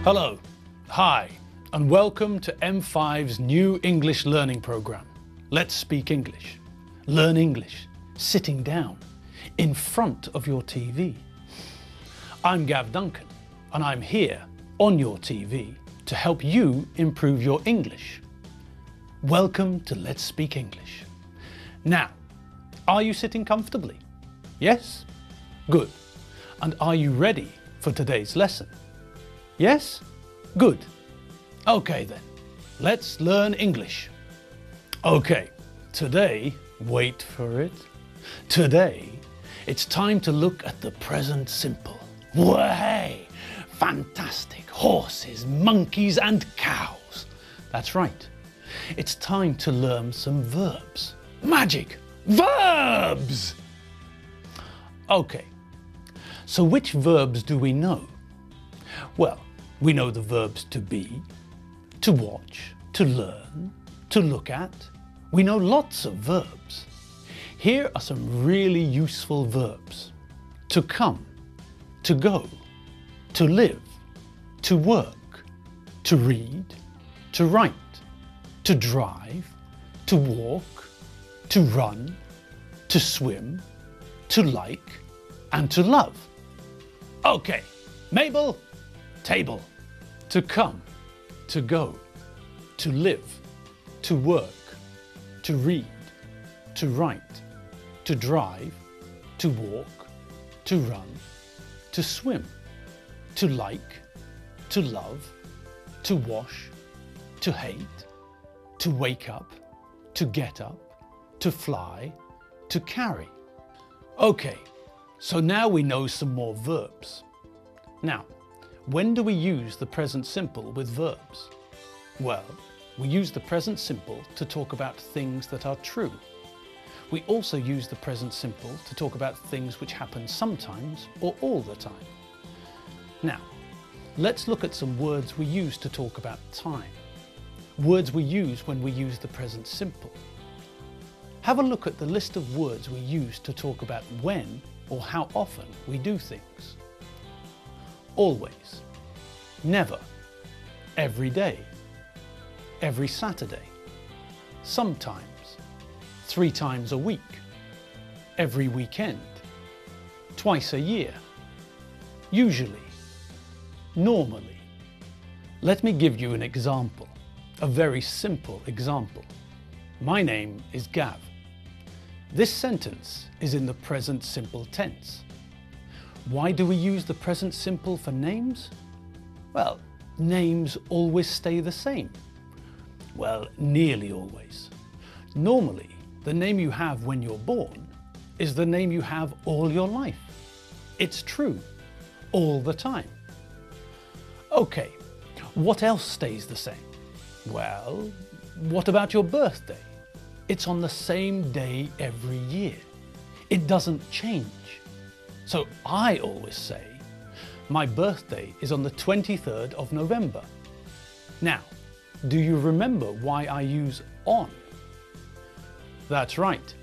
Hello, hi, and welcome to M5's new English learning program. Let's speak English. Learn English, sitting down, in front of your TV. I'm Gav Duncan, and I'm here on your TV to help you improve your English. Welcome to Let's Speak English. Now, are you sitting comfortably? Yes? Good. And are you ready for today's lesson? Yes? Good. Okay then, let's learn English. Okay, today, wait for it. Today, it's time to look at the present simple. Way! Fantastic horses, monkeys and cows. That's right. It's time to learn some verbs. Magic! Verbs! Okay, so which verbs do we know? Well, we know the verbs to be, to watch, to learn, to look at. We know lots of verbs. Here are some really useful verbs. To come, to go, to live, to work, to read, to write, to drive, to walk, to run, to swim, to like, and to love. Okay, Mabel, table. To come, to go, to live, to work, to read, to write, to drive, to walk, to run, to swim, to like, to love, to wash, to hate, to wake up, to get up, to fly, to carry. Okay, so now we know some more verbs. Now, when do we use the present simple with verbs? Well, we use the present simple to talk about things that are true. We also use the present simple to talk about things which happen sometimes or all the time. Now, let's look at some words we use to talk about time. Words we use when we use the present simple. Have a look at the list of words we use to talk about when or how often we do things. Always, never, every day, every Saturday, sometimes, 3 times a week, every weekend, twice a year, usually, normally. Let me give you an example, a very simple example. My name is Gav. This sentence is in the present simple tense. Why do we use the present simple for names? Well, names always stay the same. Well, nearly always. Normally, the name you have when you're born is the name you have all your life. It's true, all the time. Okay, what else stays the same? Well, what about your birthday? It's on the same day every year. It doesn't change. So I always say, my birthday is on the 23rd of November. Now, do you remember why I use on? That's right.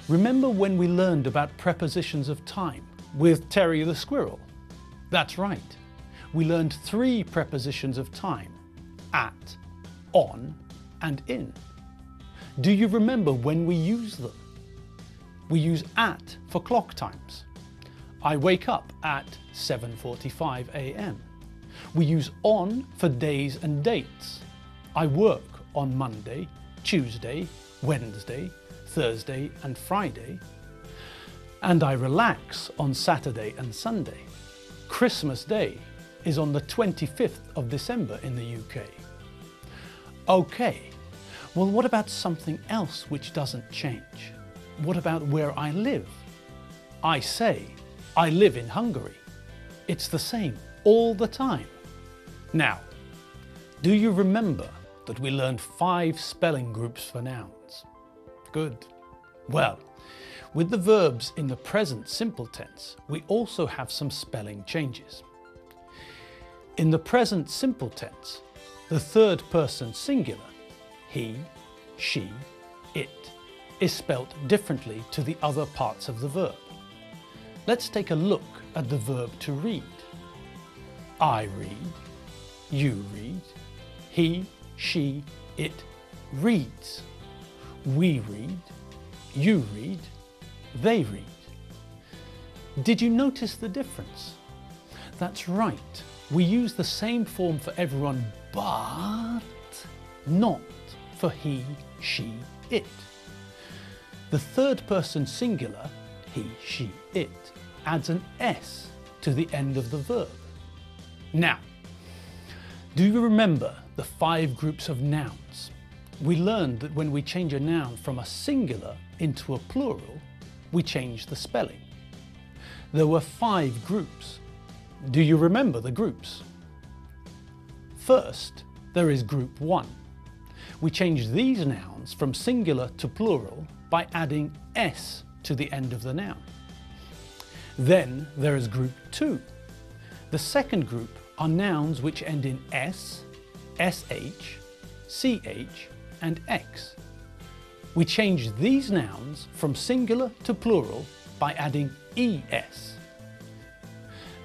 Remember when we learned about prepositions of time with Terry the squirrel? That's right. We learned 3 prepositions of time: at, on, and in. Do you remember when we use them? We use at for clock times. I wake up at 7:45 a.m. We use on for days and dates. I work on Monday, Tuesday, Wednesday, Thursday and Friday. And I relax on Saturday and Sunday. Christmas Day is on the 25th of December in the UK. Okay, well, what about something else which doesn't change? What about where I live? I say, I live in Hungary. It's the same all the time. Now, do you remember that we learned 5 spelling groups for nouns? Good. Well, with the verbs in the present simple tense, we also have some spelling changes. In the present simple tense, the third person singular, he, she, it, is spelt differently to the other parts of the verb. Let's take a look at the verb to read. I read, you read. He, she, it reads. We read, you read, they read. Did you notice the difference? That's right, we use the same form for everyone, but not for he, she, it. The third person singular, he, she, it, adds an S to the end of the verb. Now, do you remember the 5 groups of nouns? We learned that when we change a noun from a singular into a plural, we change the spelling. There were 5 groups. Do you remember the groups? First, there is group 1. We change these nouns from singular to plural by adding S to the end of the noun. Then there is group 2. The second group are nouns which end in S, SH, CH and X. We change these nouns from singular to plural by adding ES.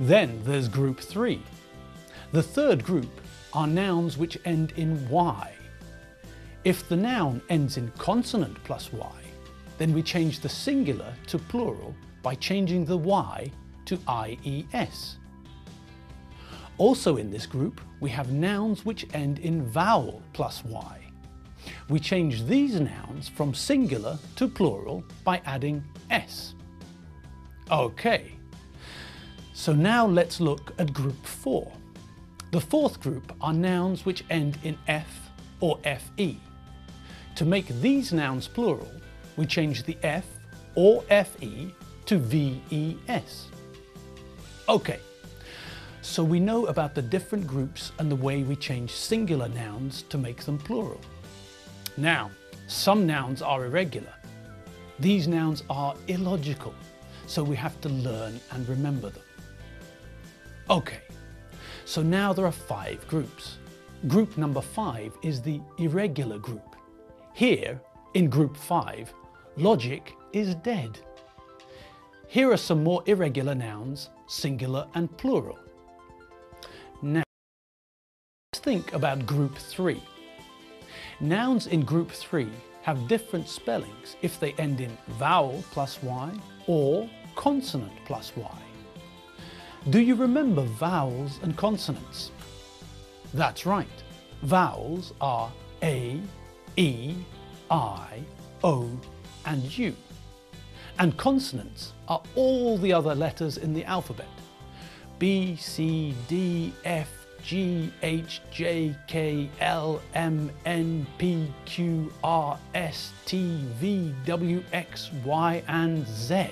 Then there's group 3. The third group are nouns which end in Y. If the noun ends in consonant plus Y, then we change the singular to plural by changing the Y to IES. Also in this group, we have nouns which end in vowel plus Y. We change these nouns from singular to plural by adding S. Okay, so now let's look at group 4. The fourth group are nouns which end in F or FE. To make these nouns plural, we change the F or FE to VES. Okay, so we know about the different groups and the way we change singular nouns to make them plural. Now, some nouns are irregular. These nouns are illogical, so we have to learn and remember them. Okay, so now there are 5 groups. Group number 5 is the irregular group. Here, in group 5, logic is dead. Here are some more irregular nouns, singular and plural. Now, let's think about group 3. Nouns in group 3 have different spellings if they end in vowel plus Y or consonant plus Y. Do you remember vowels and consonants? That's right, vowels are A, E, I, O and U. And consonants are all the other letters in the alphabet. B, C, D, F, G, H, J, K, L, M, N, P, Q, R, S, T, V, W, X, Y and Z.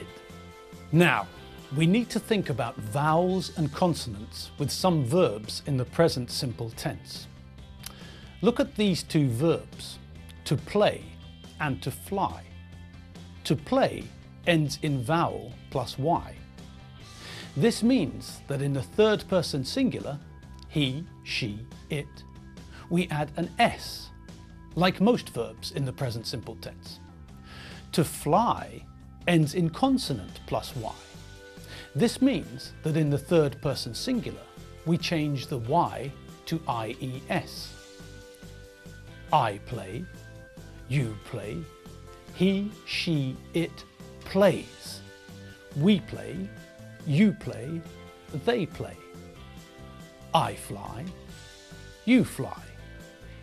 Now, we need to think about vowels and consonants with some verbs in the present simple tense. Look at these 2 verbs, to play and to fly. To play ends in vowel plus Y. This means that in the third person singular, he, she, it, we add an S, like most verbs in the present simple tense. To fly ends in consonant plus Y. This means that in the third person singular, we change the Y to IES. I play, you play, he, she, it plays. We play, you play, they play. I fly, you fly,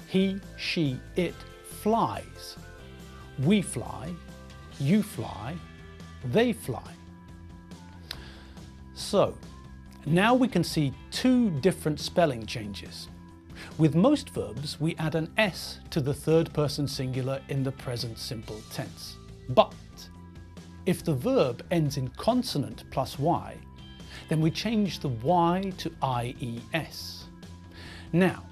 he, she, it flies. We fly, you fly, they fly. So, now we can see 2 different spelling changes. With most verbs, we add an S to the third person singular in the present simple tense. But if the verb ends in consonant plus Y, then we change the Y to IES. Now,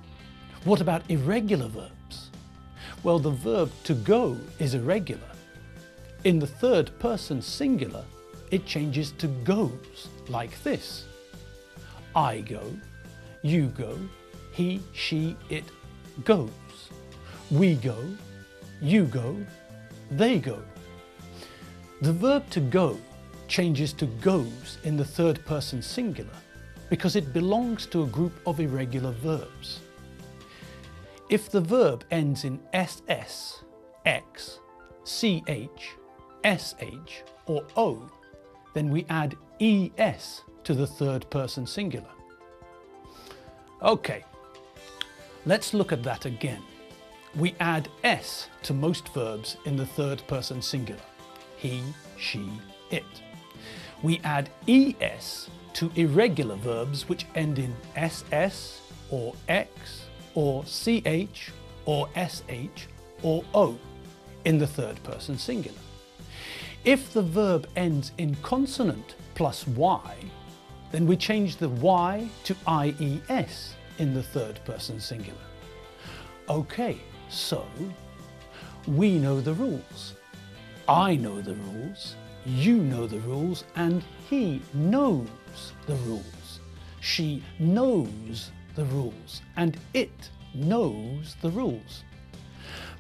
what about irregular verbs? Well, the verb to go is irregular. In the third person singular, it changes to goes, like this. I go, you go, he, she, it goes. We go, you go, they go. The verb to go changes to goes in the third person singular, because it belongs to a group of irregular verbs. If the verb ends in ss, x, ch, sh or o, then we add es to the third person singular. Okay, let's look at that again. We add s to most verbs in the third person singular. He, she, it. We add es to irregular verbs which end in ss or x or ch or sh or o in the third person singular. If the verb ends in consonant plus y, then we change the y to ies in the third person singular. Okay, so we know the rules. I know the rules, you know the rules, and he knows the rules. She knows the rules, and it knows the rules.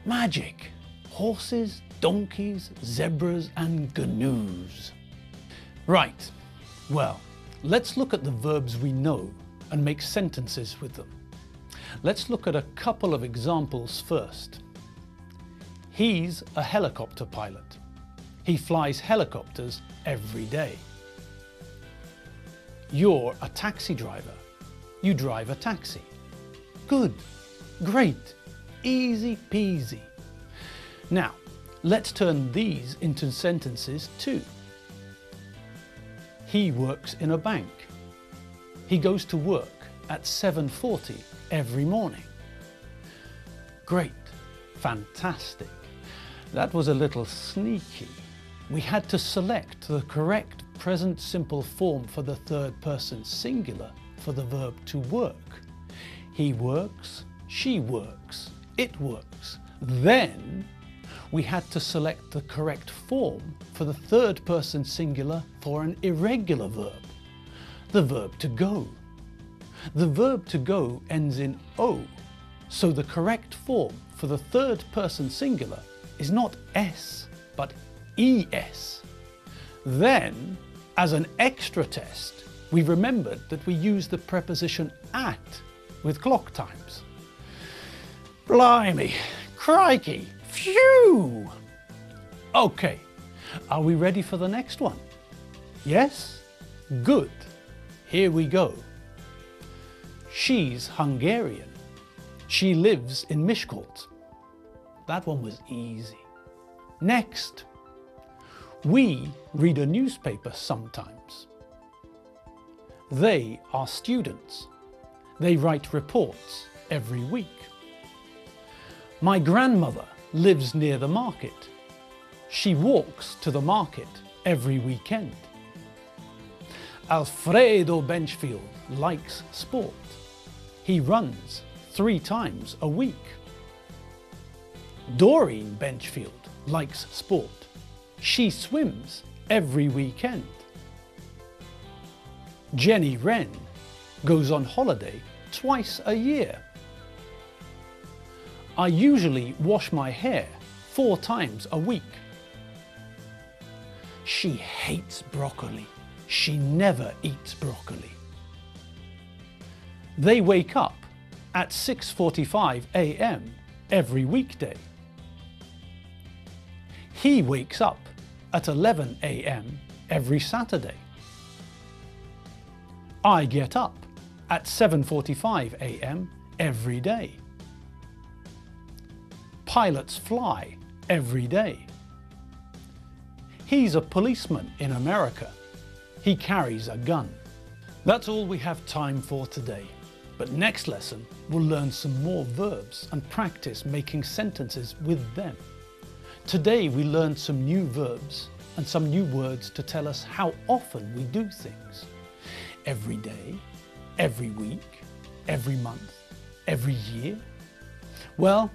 Magic! Horses, donkeys, zebras, and gnu's. Right, well, let's look at the verbs we know and make sentences with them. Let's look at a couple of examples first. He's a helicopter pilot. He flies helicopters every day. You're a taxi driver. You drive a taxi. Good, great, easy peasy. Now, let's turn these into sentences too. He works in a bank. He goes to work at 7:40 every morning. Great, fantastic. That was a little sneaky. We had to select the correct present simple form for the third person singular for the verb to work. He works, she works, it works. Then we had to select the correct form for the third person singular for an irregular verb, the verb to go. The verb to go ends in o, so the correct form for the third person singular is not s, but es. Then, as an extra test, we remembered that we use the preposition at with clock times. Blimey, crikey, phew! Okay, are we ready for the next one? Yes? Good. Here we go. She's Hungarian. She lives in Miskolc. That one was easy. Next. We read a newspaper sometimes. They are students. They write reports every week. My grandmother lives near the market. She walks to the market every weekend. Alfredo Benchfield likes sport. He runs 3 times a week. Doreen Benchfield likes sport. She swims every weekend. Jenny Wren goes on holiday twice a year. I usually wash my hair 4 times a week. She hates broccoli. She never eats broccoli. They wake up at 6:45 a.m. every weekday. He wakes up at 11 a.m. every Saturday. I get up at 7:45 a.m. every day. Pilots fly every day. He's a policeman in America. He carries a gun. That's all we have time for today. But next lesson, we'll learn some more verbs and practice making sentences with them. Today we learned some new verbs and some new words to tell us how often we do things. Every day, every week, every month, every year. Well,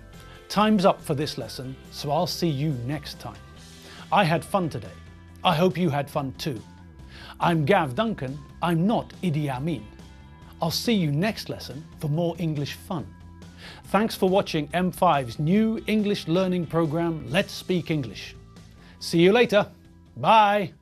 time's up for this lesson, so I'll see you next time. I had fun today. I hope you had fun too. I'm Gav Duncan. I'm not Idi Amin. I'll see you next lesson for more English fun. Thanks for watching M5's new English learning program, Let's Speak English. See you later. Bye.